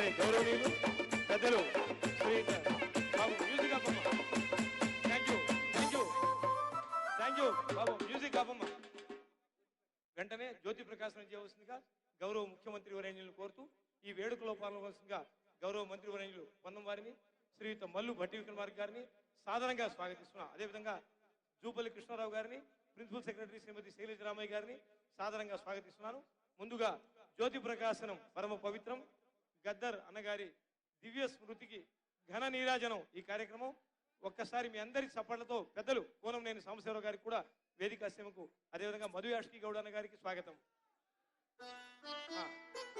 మరి గౌరవనీయులు పెద్దలు శ్రీయుత బాబు మ్యూజిక్ ఆపమ్మ. థ్యాంక్ యూ బాబు మ్యూజిక్ ఆపమ్మ. వెంటనే జ్యోతి ప్రకాశనం చేయవలసిందిగా గౌరవ ముఖ్యమంత్రి వర్యులను కోరుతూ ఈ వేడుకలో పాల్గొనవలసిందిగా గౌరవ మంత్రి వర్యులు పొన్నం వారిని శ్రీయుత మల్లు భట్టి విక్రమార్క గారిని సాధారణంగా స్వాగతిస్తున్నాం. అదేవిధంగా జూపల్లి కృష్ణారావు గారిని, ప్రిన్సిపల్ సెక్రటరీ శ్రీమతి శైలజ రామయ్య గారిని సాధారణంగా స్వాగతిస్తున్నాను. ముందుగా జ్యోతి ప్రకాశనం పరమ పవిత్రం గద్దర్ అన్నగారి దివ్య స్మృతికి ఘన నీరాజనం ఈ కార్యక్రమం. ఒక్కసారి మీ అందరి చప్పట్లతో పెద్దలు కోనంనేని సాంబశివరావు గారికి కూడా వేదిక సేవకు, అదేవిధంగా మధు యాష్కి గౌడ అన్న గారికి స్వాగతం.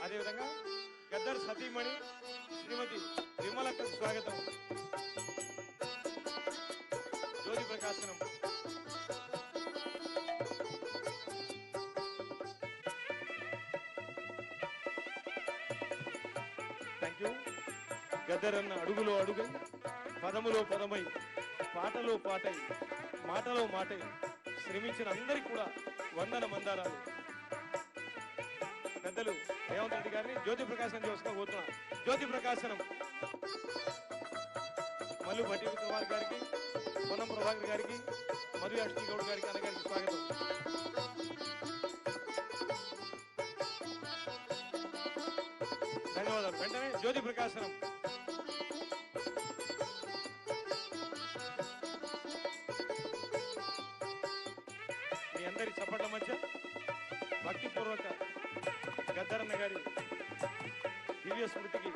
అదేవిధంగా గద్దర్ సతీమణి శ్రీమతి విమలక్కకు స్వాగతం. జ్యోతి ప్రకాశనం థ్యాంక్ యూ. గద్దర్ అన్న అడుగులో అడుగై, పదములో పదమై, పాటలో పాటై, మాటలో మాటై శ్రమించిన అందరికీ కూడా వందన మందారాలు. పెద్దలు రేవంత్ రెడ్డి గారిని జ్యోతి ప్రకాశనం చేసుకుని పోతున్నా. జ్యోతి ప్రకాశనం మల్లు భట్టి విక్రమార్ గారికి, పొన్నం ప్రభాకర్ గారికి, మధు యాష్కి గౌడ్ గారికి అన్నగారికి స్వాగతం. ధన్యవాదాలు. వెంటనే జ్యోతి ప్రకాశనం మీ అందరి చప్పట్ల మధ్య భక్తిపూర్వక గద్దరన్న గారి దివ్య స్మృతికి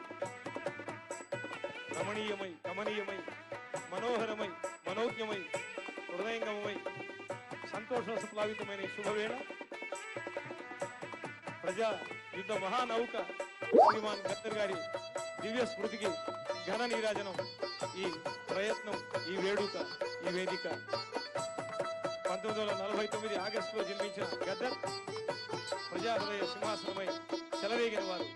రమణీయమై, కమనీయమై, మనోహరమై, మనోజ్ఞమై, హృదయంగమై, సంతోష సుప్లావితమైన ఈ శుభవేళ ప్రజా యుద్ధ మహానౌక శ్రీమాన్ గద్దర్ గారి దివ్య స్మృతికి ఘన నీరాజనం. ఈ ప్రయత్నం, ఈ వేడుక, ఈ వేదిక 1949 ఆగస్టులో జన్మించిన గద్దర్ ప్రజా హృదయ సింహాసనమై చెలరేగిన వారు.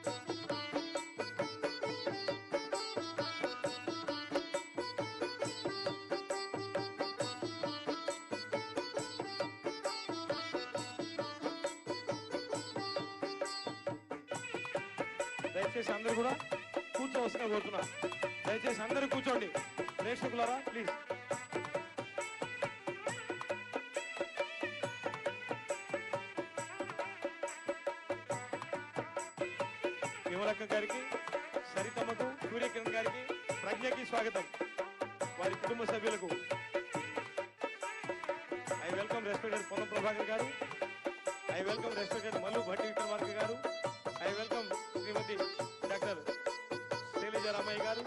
దయచేసి అందరూ కూడా కూర్చోవలసిన కోరుతున్నా. దయచేసి అందరూ కూర్చోండి. ప్రేక్షకులారా ప్లీజ్. విమలక్క గారికి, సరితమ్మకు, సూర్యకిరణ్ గారికి, ప్రజ్ఞకి స్వాగతం. వారి కుటుంబ సభ్యులకు I welcome respected Ponnam Prabhakar garu, I welcome respected Mallu Bhatti Vikramarka garu, I welcome Shrimati doctor Shailaja Ramaiah గారు.